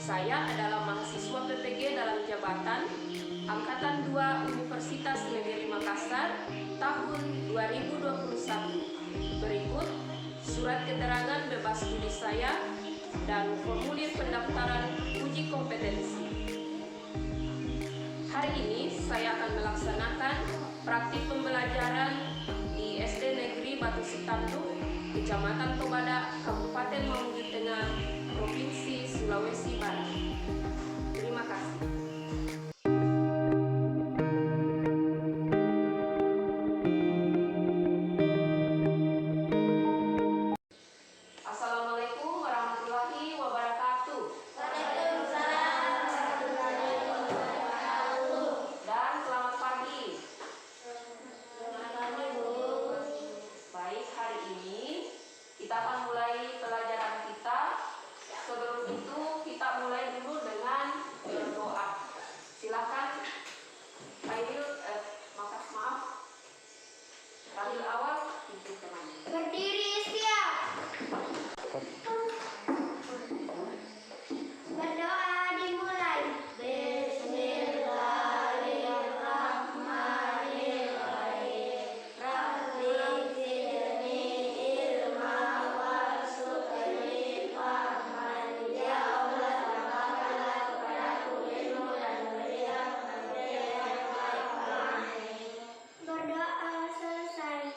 Saya adalah mahasiswa PPG dalam jabatan Angkatan 2 Universitas Negeri Makassar tahun 2021. Berikut surat keterangan bebas studi saya dan formulir pendaftaran uji kompetensi. Hari ini saya akan melaksanakan praktik pembelajaran di SD Negeri Batu Sitandu, Kecamatan Tobada, Kabupaten Mamuju Tengah, Provinsi Sulawesi Barat. Terima kasih. Assalamualaikum warahmatullahi wabarakatuh. Waalaikumsalam warahmatullahi wabarakatuh. Dan selamat pagi. Selamat pagi, Bu. Baik, hari ini kita akan mulai pelajaran kita. Sebelum itu kita mulai dulu dengan berdoa. Silakan Aidil, maaf. Ramil awal pimpin teman. Berdiri, siap. Berdoa dimulai. Bismillahirrahmanirrahim. Rabbi zidni ilma warzuqni fahman. Ya Allah, tambahkanlah kepadaku ilmu dan berilah yang baik. Berdoa selesai.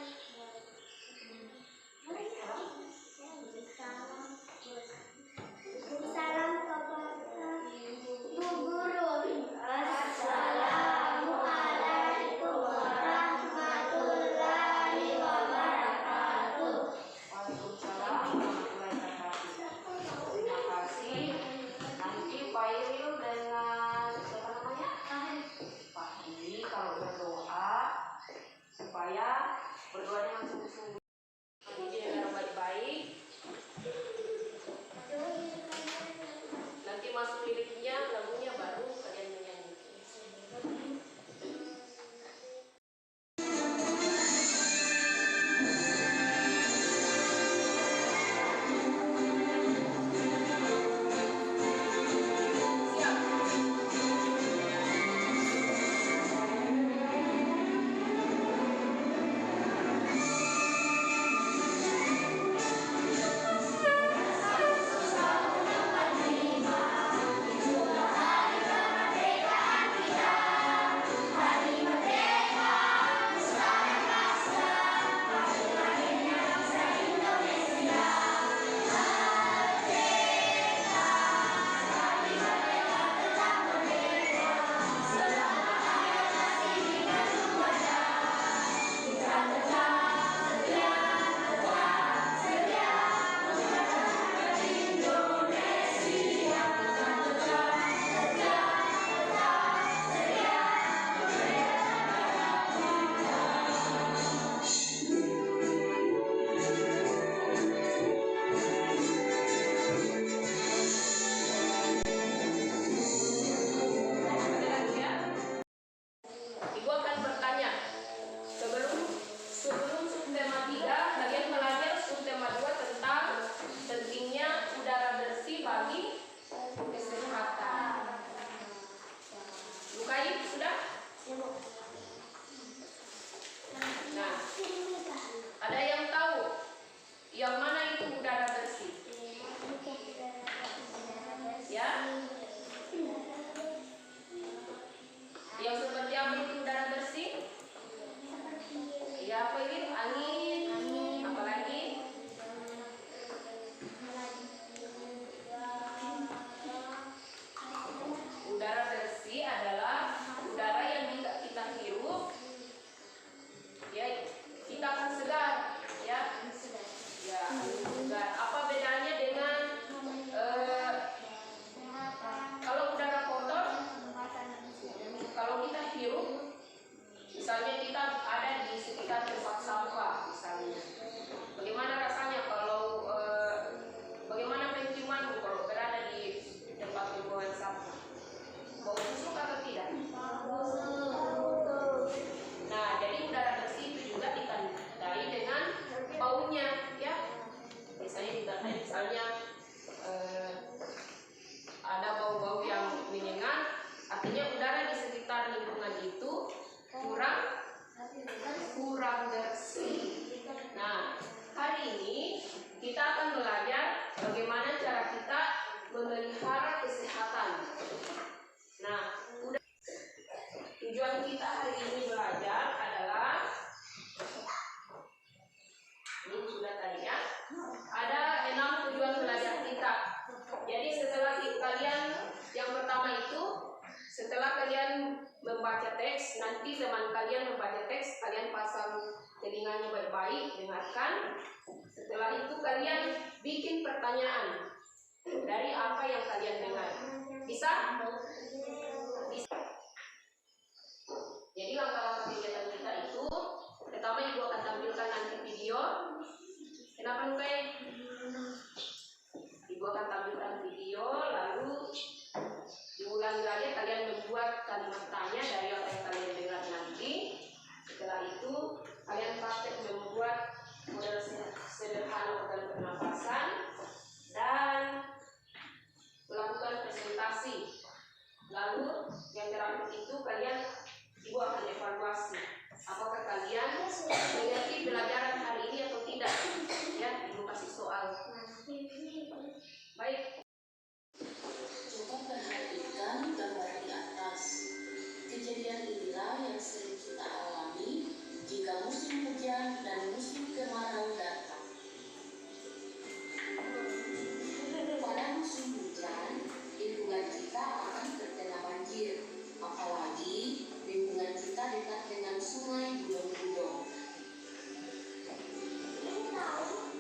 Salam kepada Bu Guru. Assalamualaikum warahmatullahi wabarakatuh. Waalaikumsalam warahmatullahi wabarakatuh. Terima kasih. Nanti Pak Iril dengan siapa namanya? Fahmi kalau berdoa supaya berdoa dengan sungguh-sungguh. Dengan baik-baik. Nanti masuk liriknya, lagunya baru kalian menyanyi. Terima menyengat, artinya udara di sekitar lingkungan itu kurang bersih. Nah, hari ini kita akan belajar bagaimana cara kita memelihara kesehatan. Nah, tujuan kita hari ini belajar adalah, ini sudah tadi ya, ada 6 tujuan belajar kita. Jadi setelah kalian, yang pertama itu, setelah kalian membaca teks, nanti teman kalian membaca teks, kalian pasang telinganya baik-baik, dengarkan. Setelah itu kalian bikin pertanyaan dari apa yang kalian dengar. Bisa? Bisa. Jadi langkah-langkah kegiatan kita itu, pertama ibu akan tampilkan nanti video. Kenapa Nukai? Ibu akan tampilkan video, lalu diulangi lagi, kalian membuat kalimat tanya dari apa yang kalian dengar nanti. Setelah itu kalian praktek membuat model sederhana organ pernapasan dan melakukan presentasi. Lalu yang terakhir itu kalian, ibu akan evaluasi apakah kalian mengerti pelajaran hari ini atau tidak. Ya, ibu kasih soal. Baik. Coba perhatikan gambar di atas. Kejadian inilah yang sering kita alami jika musim hujan dan musim kemarau datang. Pada musim hujan, lingkungan kita akan terkena banjir, apalagi lingkungan kita dekat dengan sungai Gulong-Gulong.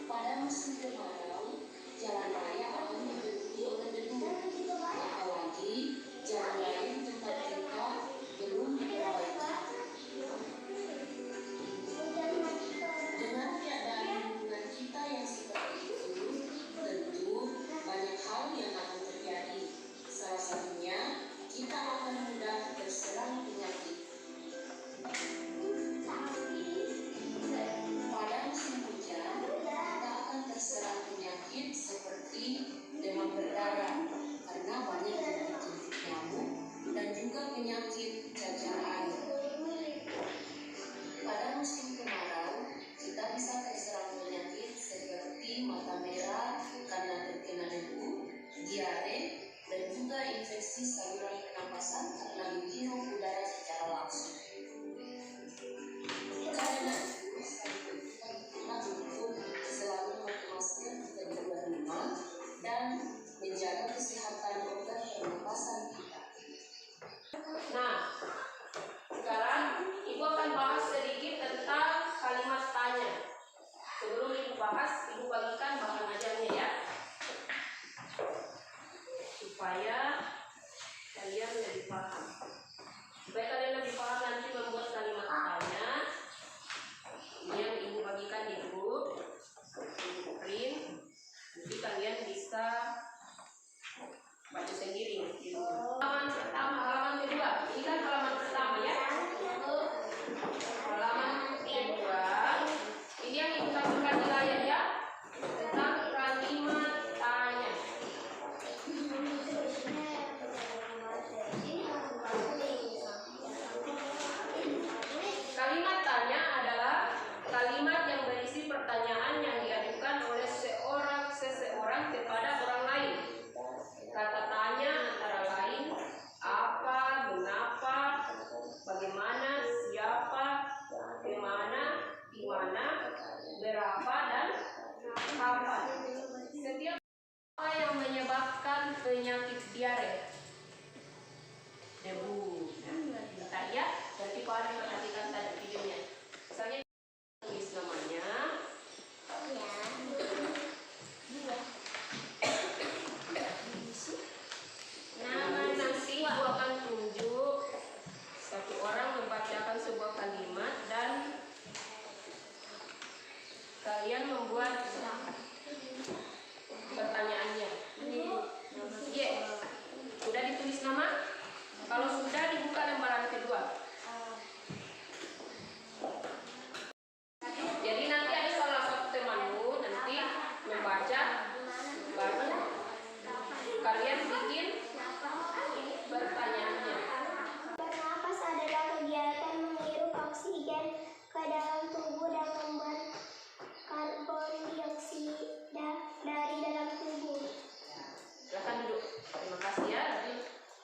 Pada musim kemarau, jalan raya akan dipenuhi oleh debu, apalagi jalan raya di tempat kita belum diperbaiki. Dengan keadaan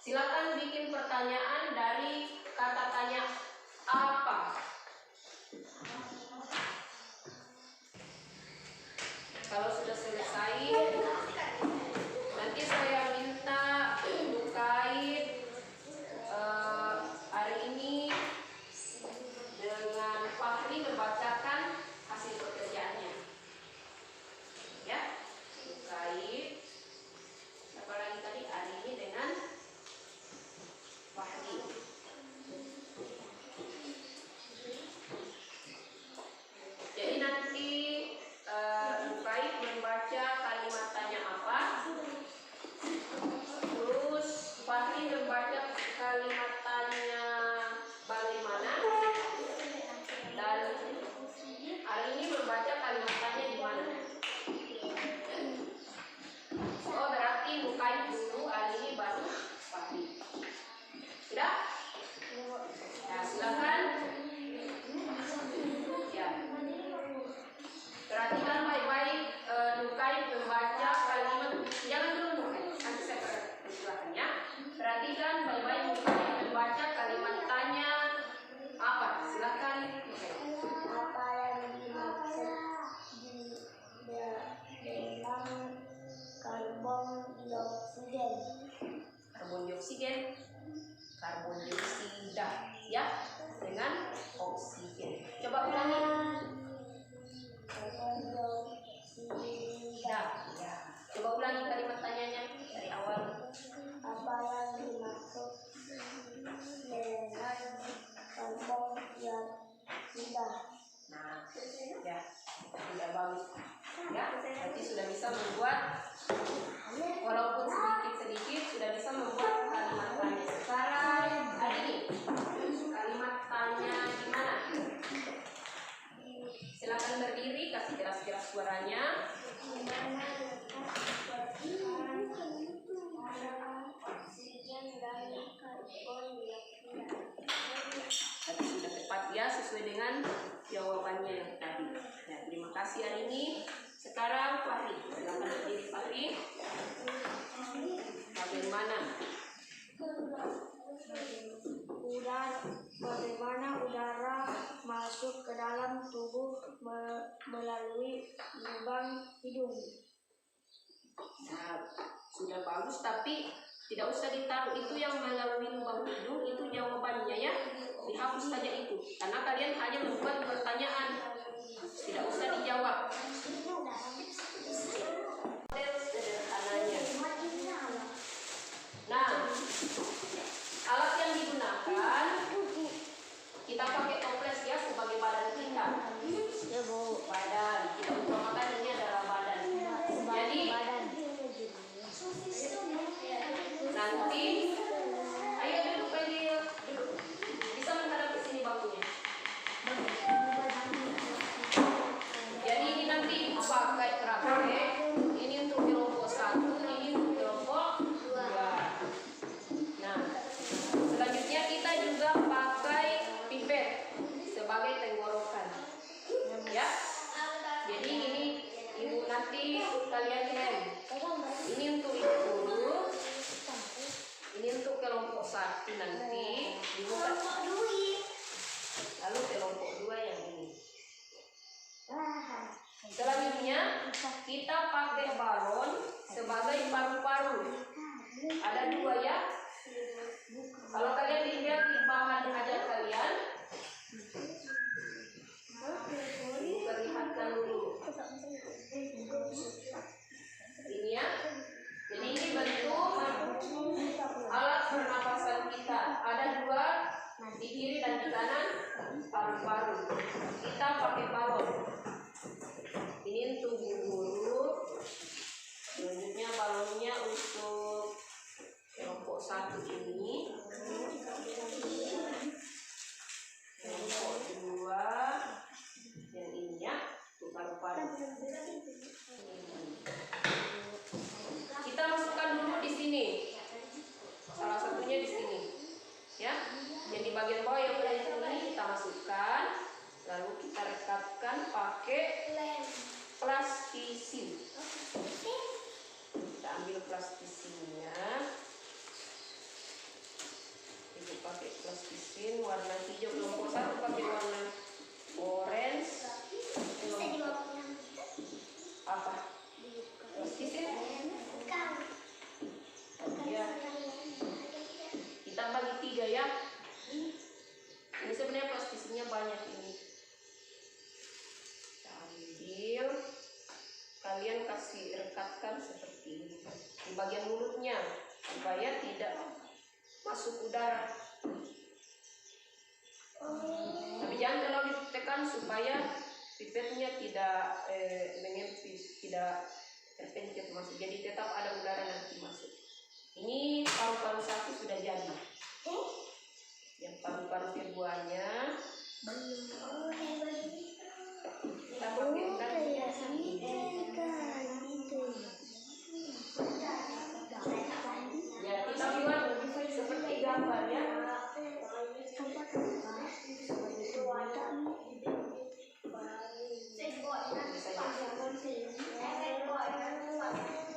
Silakan bikin pertanyaan dari kata tanya apa. Kalau sudah selesai, nanti saya minta Nukait hari ini dengan Fahri membacakan hasil pekerjaannya. Ya, Nukait. Siapa lagi tadi? Hari ini dengan Fahri. Jadi nanti Nukait membaca kalimat tanya apa, terus Fahri membaca kalimat tanya bagaimana, dan hari ini membaca kalimat tanya di mana. Oh, berarti Nukait dulu, hari ini baru Fahri. Sudah? Nah, silakan. Ya. Perhatikan baik-baik, Nukait membaca kalimat. Jangan dulu Nukait, nanti saya persilakan ya. Perhatikan baik-baik Nukait membaca kalimat tanya apa. Silakan Nukait. Apa yang dimaksud dengan karbon dioksida? Karbon dioksida, karbon dioksida, ya, dengan oksigen. Coba ulangi. Karbon dioksida. Ya. Coba ulangi kalimat tanyanya dari awal. Apa yang dimaksud dengan karbon dioksida? Nah, ya, sudah bagus. Ya, berarti sudah bisa membuat, walaupun sedikit-sedikit sudah bisa membuat kalimat tanya. Sekarang hari ini kalimat tanya gimana? Silakan berdiri, kasih keras-keras suaranya. Di mana letak perbedaan oksigen dan karbon dioksida? Tapi sudah tepat ya, sesuai dengan jawabannya yang tadi. Nah, terima kasih hari ini. Sekarang Fahri, silakan berdiri Fahri. Bagaimana? Bagaimana udara masuk ke dalam tubuh melalui lubang hidung? Nah, sudah bagus, tapi tidak usah ditaruh itu yang melalui lubang hidung, itu jawabannya ya. Dihapus saja itu, karena kalian hanya membuat pertanyaan, tidak usah dijawab. Model sederhananya. Nah, alat yang digunakan, kita pakai toples ya sebagai badan kita. Ya Bu. Badan, kita utamakan ini adalah badan. Jadi nanti, ayo duduk lagi, duduk. Bisa menghadap ke sini bangkunya. Jadi ini nanti pakai praktek. Ini untuk kelompok 1, ini untuk kelompok 2. Nah, selanjutnya kita juga pakai pipet sebagai tenggorokan. Ya. Jadi ini ibu nanti kalian lem. Ini untuk ibu dulu. Ini untuk kelompok 1 nanti dibuka. Lalu kelompok 2 yang ini. Selanjutnya kita pakai balon sebagai paru-paru. Ada 2 ya. Kalau kalian lihat di bahan ajar kalian, perlihatkan dulu. Ini ya. Jadi ini bentuk alat pernapasan kita. Ada 2 di kiri dan di kanan paru-paru. Kita pakai balon. Ini untuk guru. Selanjutnya balonnya untuk kelompok 1 ini. Kelompok 2 yang ini ya, untuk paru-paru. Kita masukkan dulu di sini. Salah satunya di sini. Ya. Jadi bagian bawah yang berada ini kita masukkan, lalu kita rekatkan pakai plastisin. Kita ambil plastisinnya. pakai plastisin warna hijau, kelompok 1 pakai warna orange, kelompok apa? Plastisin. Ya. Kita bagi 3 ya. Ini sebenarnya plastisinnya banyak ini. Kita ambil, kalian kasih rekatkan seperti ini di bagian mulutnya supaya tidak masuk udara. Tapi jangan terlalu ditekan supaya pipetnya tidak mengempis, tidak terpencet masuk. Jadi tetap ada udara nanti masuk. Ini paru-paru 1 sudah jadi. Yang paru-paru keduanya kita pakai udara ya, kita buat seperti gambar ya.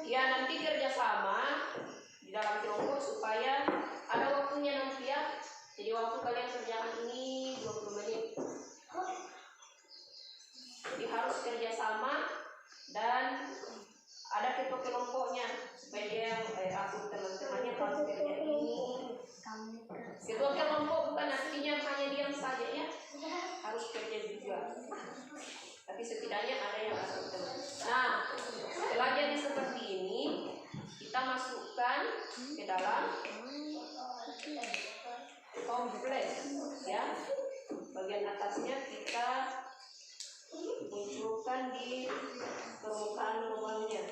Ya, nanti kerjasama di dalam kelompok supaya ada waktunya nanti ya. Jadi waktu kalian kerjakan ini 20 menit. Jadi harus kerjasama dan ada ketua kelompoknya supaya dia yang atur teman-temannya harus kerja ini. Ketua kelompok bukan artinya hanya diam saja ya, harus kerja juga. Tapi setidaknya ada yang atur teman. Nah, setelah jadi seperti ini, kita masukkan ke dalam kompleks ya. Bagian atasnya kita munculkan di permukaan lubangnya.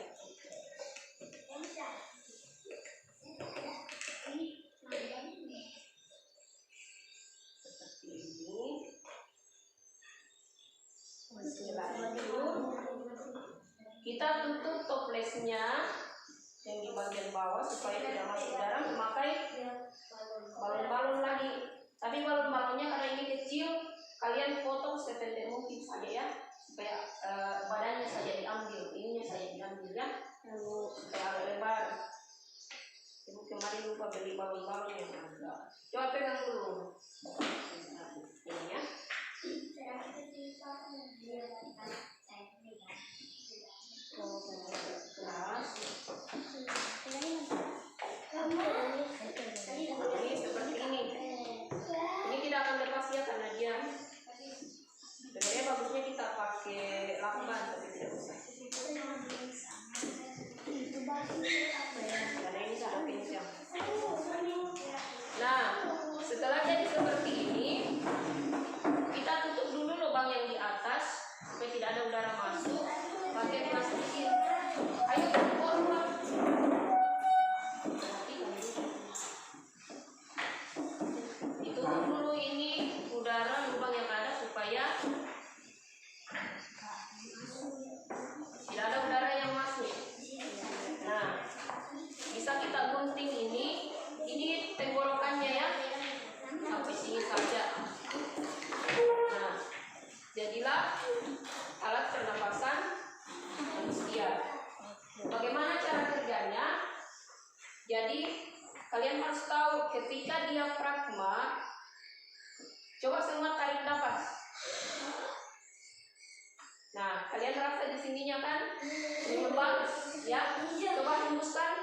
Seperti ini. Kita tutup toplesnya yang di bagian bawah supaya tidak masuk udara, memakai balon-balon lagi. Tapi balon-balonnya karena ini kecil, kalian potong sependek mungkin saja ya, supaya badannya saja diambil, ininya saja diambil ya, supaya agak lebar. Ibu kemarin lupa beli balon-balon yang agak. Coba pegang dulu. Ini ya. Ini seperti ini. Ini tidak akan lepas ya karena dia sebenarnya bagusnya kita pakai lakban, tapi tidak usah. Karena ini sudah kencang. Nah, setelah jadi seperti ini, kita tutup dulu lubang yang di atas supaya tidak ada udara masuk. Pakai plastikin. Ayo keluar. Ditutup dulu ini udara lubang yang ada supaya tidak ada udara yang masuk. Nah, bisa kita gunting ini tenggorokannya ya, sampai sini saja. Nah, jadilah alat pernapasan manusia. Bagaimana cara kerjanya? Jadi kalian harus tahu ketika diafragma, coba semua tarik nafas. Nah, kalian rasa di sininya kan mengembang, ya? Coba hembuskan.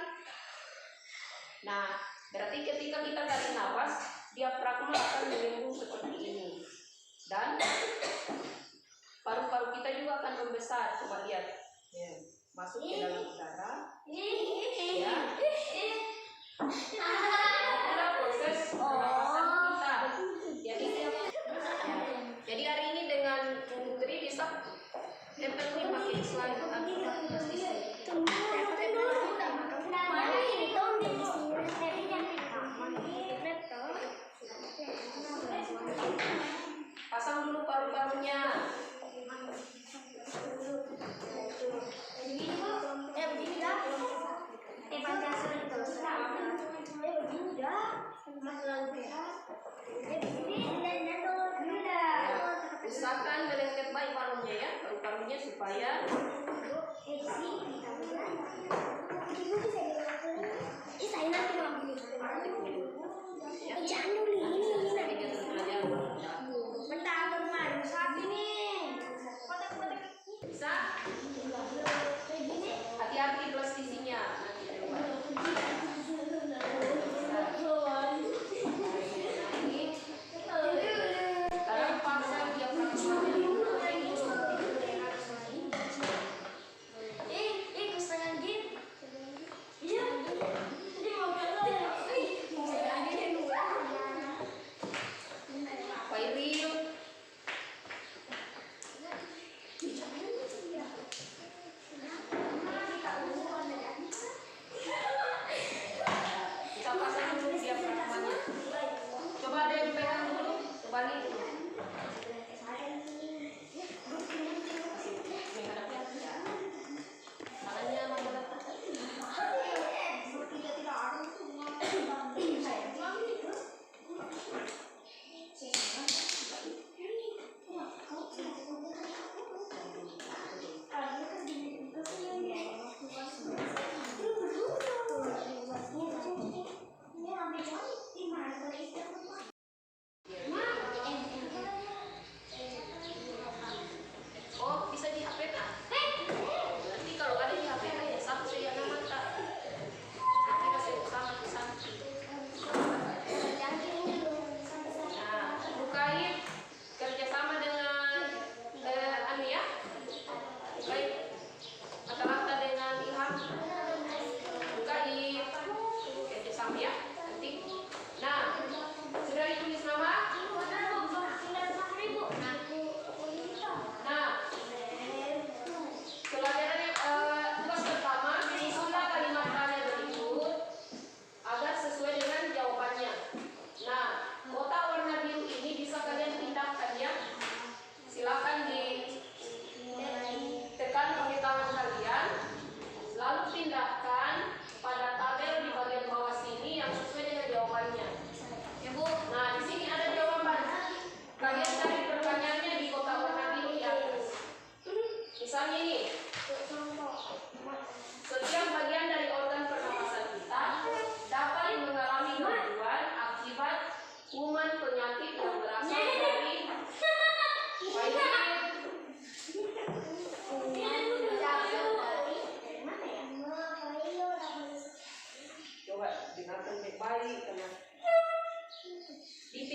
Nah, berarti ketika kita tarik nafas, diafragma akan mengembung seperti ini, dan paru-paru kita juga akan membesar. Coba lihat, ya, masuk ke dalam udara. Ya. Itulah proses pernapasan kita. Jadi hari ini dengan Putri bisa tempel pakai slide atau plastisin. Pasang dulu paru-parunya.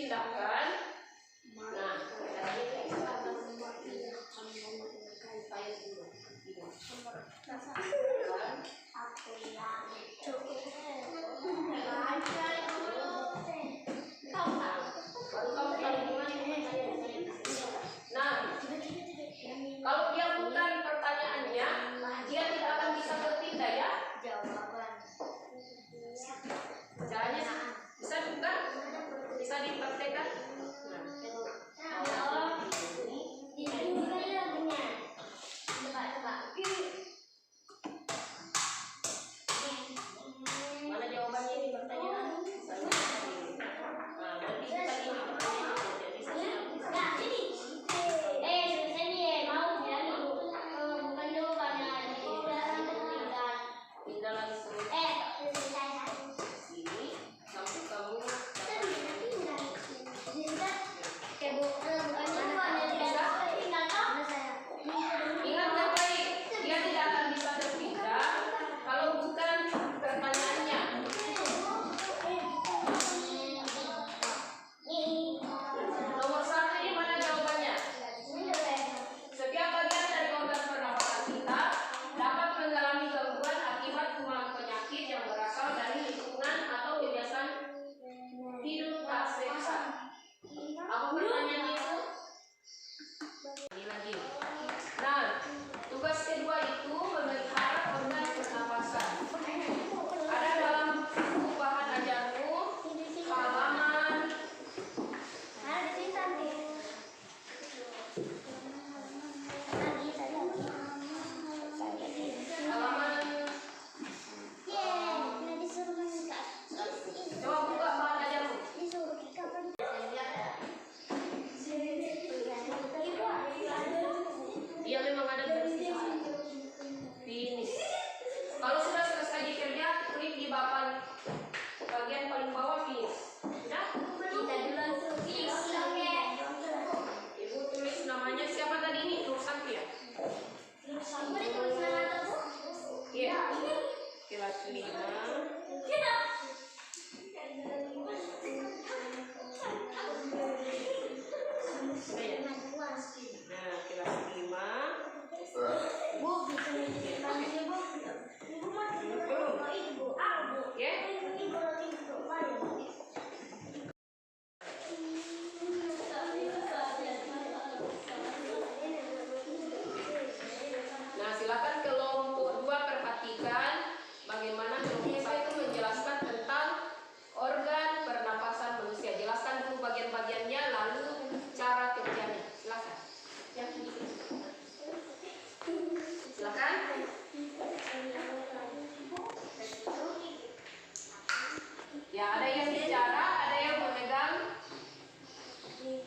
dipindahkan. Nah, kalau dia bukan pertanyaannya, dia tidak akan bisa berpindah ya. Caranya bisa bukan? Bisa dipraktekkan? Mana jawabannya ini pertanyaan? Nah, berarti kita ini pertanyaannya. Pindah lagi sini sampai kamu ingat baik-baik, dia tidak akan bisa berpindah kalau bukan pertanyaannya. Nomor 1 ini mana jawabannya? Setiap bagian dari organ pernapasan kita dapat mengalami gangguan akibat kuman penyakit yang berasal dari lingkungan atau kebiasaan hidup tak sehat. Apa pertanyaannya itu? Ini lagi. Nah, tugas kedua itu memelihara organ pernapasan. Ada dalam buku bahan ajarmu halaman coba buka bahan ajarmu. Dia memang ada garis finish. Kalau sudah selesai dikerja, klik di bagian paling bawah finish. Sudah? Ibu tulis namanya siapa tadi ini? Nur Santi ya? Iya. Kelas 5. Nah, kelas 5. Ya. Nah, silakan kelompok 2 perhatikan bagaimana kelompok 1 menjelaskan tentang organ pernapasan manusia. Jelaskan dulu bagian-bagiannya lalu cara kerjanya. Silakan. Silakan. Ya, ada yang bicara, ada yang memegang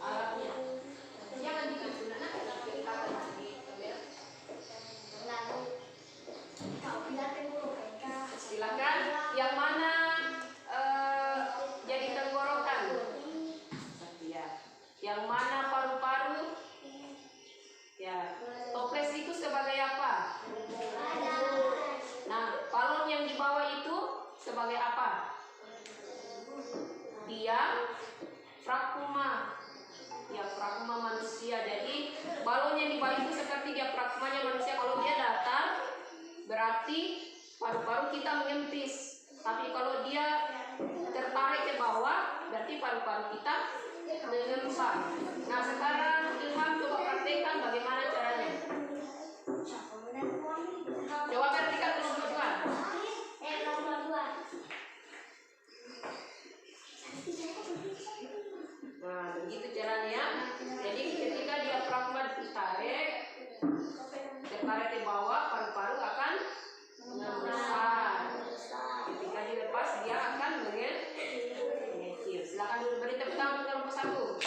alatnya. Jangan dikasih anak, kita akan di kamera. Silakan. Yang mana jadi tenggorokan? Ya. Yang mana paru-paru? Ya. Toples itu sebagai apa? Nah, balon yang di bawah itu sebagai apa? Dia frakuma. Ya, frakuma manusia. Jadi balon yang di bawah itu seperti dia frakmanya manusia. Kalau dia datar, berarti paru-paru kita mengempis. Tapi kalau dia tertarik ke bawah, berarti paru-paru kita mengembang. Nah, sekarang Ilham coba praktekkan bagaimana caranya. Coba praktekkan kelompok 2. Nah, begitu caranya. Jadi ketika diafragma ditarik, tertarik ke bawah, paru-paru akan membesar. Ketika dilepas, dia akan mengecil. Silakan dulu beri tepuk tangan kelompok 1.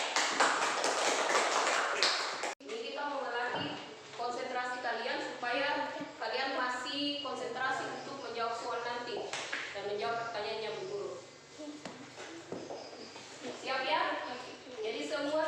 Ini kita mau melatih konsentrasi kalian supaya kalian masih konsentrasi untuk menjawab soal nanti dan menjawab pertanyaannya Bu Guru. Siap ya? Jadi semua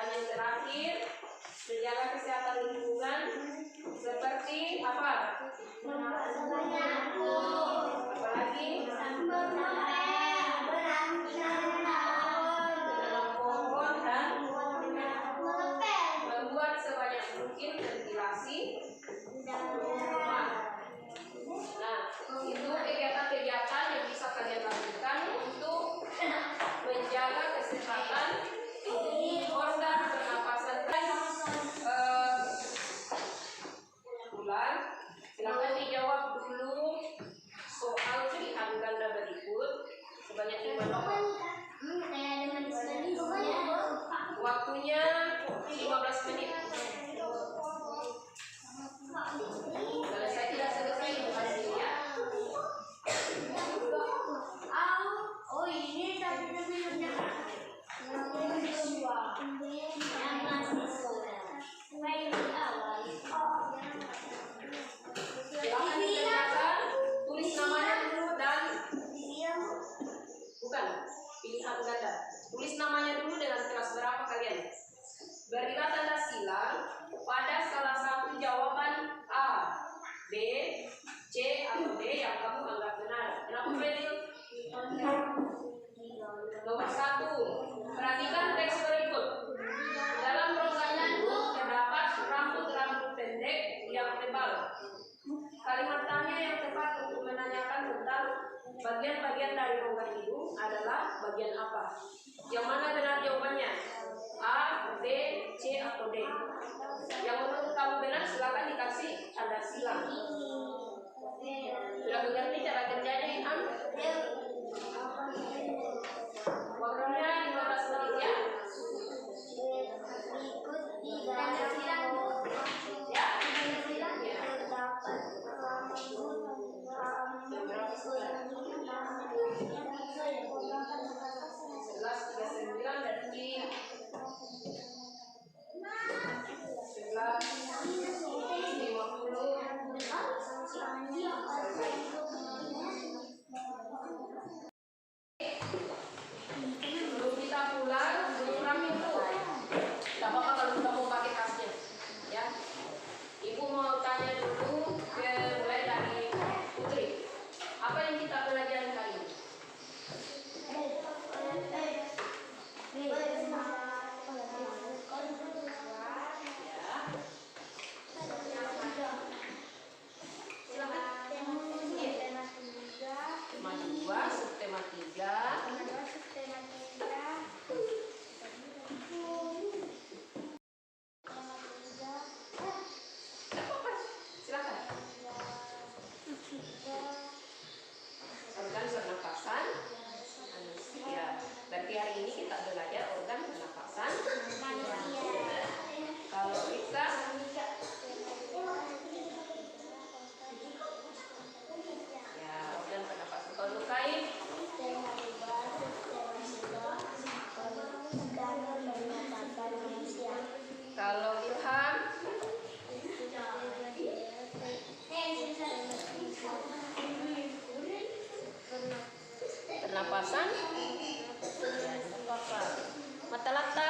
Dan yang terakhir, menjaga kesehatan lingkungan seperti apa? Apalagi menanam pohon dan membuat sebanyak mungkin ventilasi rumah. Nah, itu kegiatan-kegiatan yang bisa kalian lakukan untuk menjaga kesehatan organ pernapasan. Bulan, silakan dijawab dulu soal pilihan ganda berikut sebanyak 5 nomor. Waktunya 15 menit. Kalau saya tidak selesai itu hasilnya. Oh ini tadi sebelumnya. Silakan dikerjakan, tulis namanya dulu dan bukan pilihan ganda. Tulis namanya dulu dengan kelas berapa kalian. Berilah tanda silang pada salah satu jawaban A, B, C atau D yang kamu anggap benar. Kenapa Fadil? Nomor 1, perhatikan teks berikut. Dalam program itu terdapat rambut-rambut pendek yang tebal. Kalimat tanya yang tepat untuk menanyakan tentang bagian-bagian dari rongga hidung adalah bagian apa? Yang mana benar jawabannya? A, B, C atau D? Yang menurut kamu benar silakan dikasih tanda silang. Sudah mengerti cara kerjanya, Ilham? Waktunya 15 menit ya. Sebelum kita pulang, program itu tidak apa-apa kalau kita mau pakai tasnya, ya. Ibu mau tanya dulu mulai dari Putri. Apa yang kita pelajari hari ini? Tema 2, subtema 3. Silakan. Organ pernapasan. Ya, berarti hari ini kita belajar organ pernapasan. Kalau Risa, ya organ pernapasan. Kalau Lukain, kalau Ilham, pernapasan, ya, apa-apa. Mata-mata